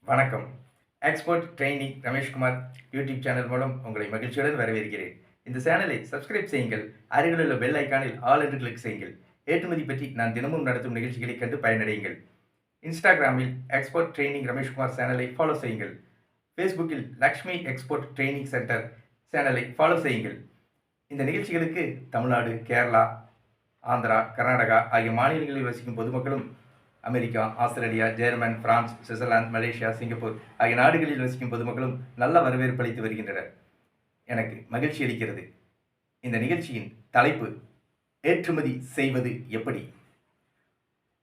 வணக்கம். Export trainee Rameshkumar YouTube channel மூலம் உங்களை மகிழ்ச்சியுடன் வரவேற்கிறேன். இந்த சேனலை சப்ஸ்கிரைப் செய்யுங்கள். அருகிலுள்ள பெல் ஐகானில் ஆல் என்று கிளிக் செய்யுங்கள். ஏற்றுமதி பற்றி நான் தினமும் நடத்தும் நிகழ்ச்சிகளை கண்டு பயனடையுங்கள். இன்ஸ்டாகிராமில் எக்ஸ்போர்ட் ட்ரெய்னிங் ரமேஷ்குமார் சேனலை ஃபாலோ செய்யுங்கள். ஃபேஸ்புக்கில் லக்ஷ்மி எக்ஸ்போர்ட் ட்ரெய்னிங் சென்டர் சேனலை ஃபாலோ செய்யுங்கள். இந்த நிகழ்ச்சிகளுக்கு தமிழ்நாடு, கேரளா, ஆந்திரா, கர்நாடகா ஆகிய மாநிலங்களில் வசிக்கும் பொதுமக்களும் America, Australia, German, France, Switzerland, Malaysia, Singapore ஆகிய நாடுகளில் வசிக்கும் பொதுமக்களும் நல்ல வரவேற்பு அளித்து வருகின்றனர். எனக்கு மகிழ்ச்சி அளிக்கிறது. இந்த நிகழ்ச்சியின் தலைப்பு ஏற்றுமதி செய்வது எப்படி?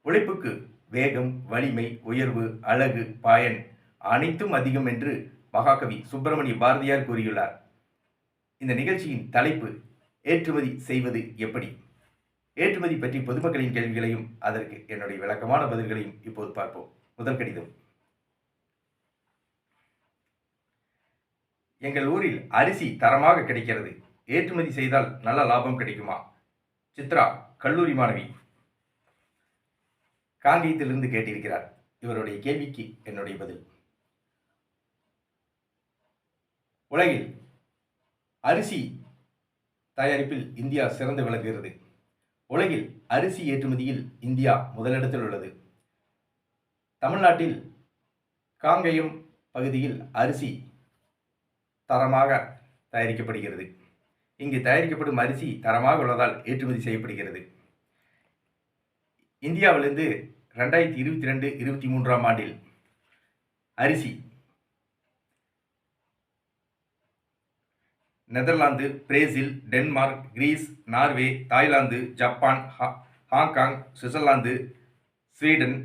உழைப்புக்கு வேகம், வலிமை, உயர்வு, அழகு, பயன் அனைத்தும் அதிகம் என்று மகாகவி சுப்பிரமணிய பாரதியார் கூறியுள்ளார். இந்த நிகழ்ச்சியின் தலைப்பு ஏற்றுமதி செய்வது எப்படி? ஏற்றுமதி பற்றி பொதுமக்களின் கேள்விகளையும் அதற்கு என்னுடைய விளக்கமான பதில்களையும் இப்போது பார்ப்போம். முதல் கடிதம். எங்கள் ஊரில் அரிசி தரமாக கிடைக்கிறது. ஏற்றுமதி செய்தால் நல்ல லாபம் கிடைக்குமா? சித்ரா, கல்லூரி மாணவி, காங்கேயத்திலிருந்து கேட்டிருக்கிறார். இவருடைய கேள்விக்கு என்னுடைய பதில். உலகில் அரிசி தயாரிப்பில் இந்தியா சிறந்து விளங்குகிறது. உலகில் அரிசி ஏற்றுமதியில் இந்தியா முதலிடத்தில் உள்ளது. தமிழ்நாட்டில் காங்கேயம் பகுதியில் அரிசி தரமாக தயாரிக்கப்படுகிறது. இங்கு தயாரிக்கப்படும் அரிசி தரமாக உள்ளதால் ஏற்றுமதி செய்யப்படுகிறது. இந்தியாவிலிருந்து 2022-23 ஆண்டில் அரிசி Netherlands, Brazil, Denmark, Greece, Norway, Thailand, Japan, Hong Kong, Switzerland, Sweden,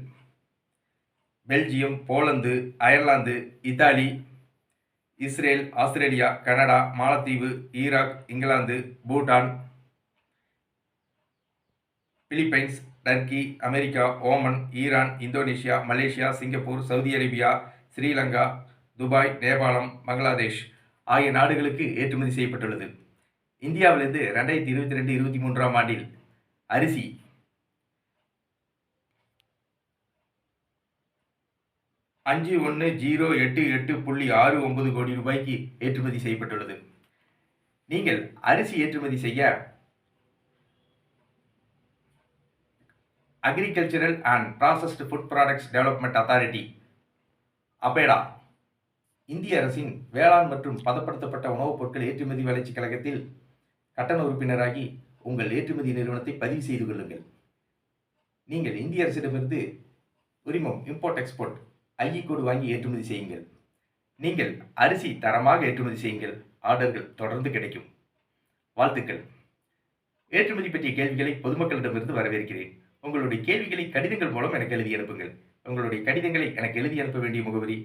Belgium, Poland, Ireland, Italy, Israel, Australia, Canada, Maldives, Iraq, England, Bhutan, Philippines, Turkey, America, Oman, Iran, Indonesia, Malaysia, Singapore, Saudi Arabia, Sri Lanka, Dubai, Nepal, Bangladesh ஆகிய நாடுகளுக்கு ஏற்றுமதி செய்யப்பட்டுள்ளது. இந்தியாவிலிருந்து 2022-23 ஆண்டில் அரிசி 51,088.69 கோடி ரூபாய்க்கு ஏற்றுமதி செய்யப்பட்டுள்ளது. நீங்கள் அரிசி ஏற்றுமதி செய்ய agricultural and processed food products development authority APEDA இந்திய அரசின் வேளாண் மற்றும் பதப்படுத்தப்பட்ட உணவுப் பொருட்கள் ஏற்றுமதி வளர்ச்சி கழகத்தில் கட்டண உறுப்பினராகி உங்கள் ஏற்றுமதி நிறுவனத்தை பதிவு செய்து கொள்ளுங்கள். நீங்கள் இந்திய அரசிடமிருந்து உரிமம் இம்போர்ட் எக்ஸ்போர்ட் ஐஇ கோடு வாங்கி ஏற்றுமதி செய்யுங்கள். நீங்கள் அரிசி தரமாக ஏற்றுமதி செய்யுங்கள். ஆர்டர்கள் தொடர்ந்து கிடைக்கும். வாழ்த்துக்கள். ஏற்றுமதி பற்றிய கேள்விகளை பொதுமக்களிடமிருந்து வரவேற்கிறேன். உங்களுடைய கேள்விகளை கடிதங்கள் மூலம் எனக்கு எழுதி அனுப்புங்கள். உங்களுடைய கடிதங்களை எனக்கு எழுதி அனுப்ப வேண்டிய முகவரி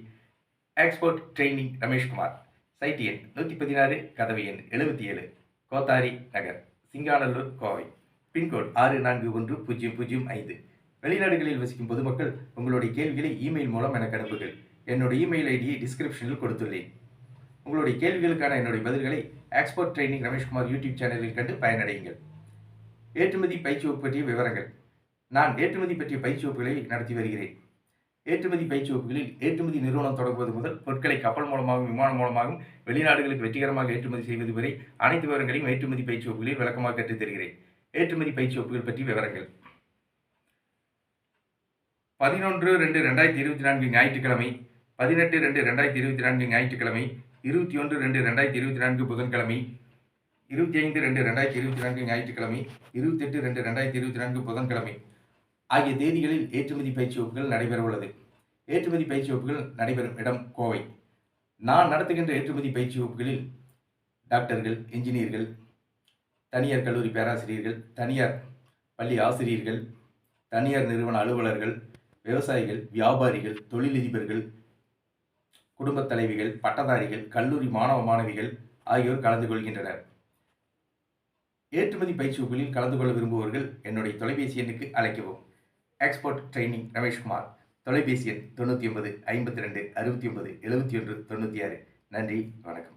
எக்ஸ்போர்ட் ட்ரெய்னிங் ரமேஷ்குமார், சைட் எண் 116, கதவு எண் 77, கோத்தாரி நகர், சிங்காநல்லூர், கோவை, பின்கோட் 641005. வெளிநாடுகளில் வசிக்கும் பொதுமக்கள் உங்களுடைய கேள்விகளை இமெயில் மூலம் எனக்கு அனுப்புங்கள். என்னுடைய இமெயில் ஐடியை டிஸ்கிரிப்ஷனில் கொடுத்துள்ளேன். உங்களுடைய கேள்விகளுக்கான என்னுடைய பதில்களை எக்ஸ்போர்ட் ட்ரெய்னிங் ரமேஷ்குமார் யூடியூப் சேனலில் கண்டு பயனடையுங்கள். ஏற்றுமதி பயிற்சி வகுப்பு பற்றிய விவரங்கள். நான் ஏற்றுமதி பற்றிய பயிற்சி வகுப்புகளை நடத்தி வருகிறேன். ஏற்றுமதி பயிற்சி வகுப்புகளில் ஏற்றுமதி நிறுவனம் தொடங்குவது முதல் பொருட்களை கப்பல் மூலமாகவும் விமானம் மூலமாகவும் வெளிநாடுகளுக்கு வெற்றிகரமாக ஏற்றுமதி செய்வது வரை அனைத்து விவரங்களையும் ஏற்றுமதி பயிற்சி வகுப்புகளில் விளக்கமாக கற்றுத் தருகிறேன். ஏற்றுமதி பயிற்சி வகுப்புகள் பற்றி விவரங்கள். 11/2/2024 ஞாயிற்றுக்கிழமை, 18/2/2024 ஞாயிற்றுக்கிழமை, 21/2/2024 புதன்கிழமை, 25/2/2024 ஞாயிற்றுக்கிழமை, 28/2/2024 புதன்கிழமை ஆகிய தேதிகளில் ஏற்றுமதி பயிற்சி வகுப்புகள் நடைபெற உள்ளது. ஏற்றுமதி பயிற்சி வகுப்புகள் நடைபெறும் இடம் கோவை. நான் நடத்துகின்ற ஏற்றுமதி பயிற்சி வகுப்புகளில் டாக்டர்கள், இன்ஜினியர்கள், தனியார் கல்லூரி பேராசிரியர்கள், தனியார் பள்ளி ஆசிரியர்கள், தனியார் நிறுவன அலுவலர்கள், விவசாயிகள், வியாபாரிகள், தொழிலதிபர்கள், குடும்பத் தலைவிகள், பட்டதாரிகள், கல்லூரி மாணவ மாணவிகள் ஆகியோர் கலந்து கொள்கின்றனர். ஏற்றுமதி பயிற்சி வகுப்புகளில் கலந்து கொள்ள விரும்புபவர்கள் என்னுடைய தொலைபேசி எண்ணுக்கு அழைக்கவும். எக்ஸ்போர்ட் ட்ரெய்னிங் ரமேஷ்குமார், தொலைபேசி எண் 99 52 69 71 96. நன்றி, வணக்கம்.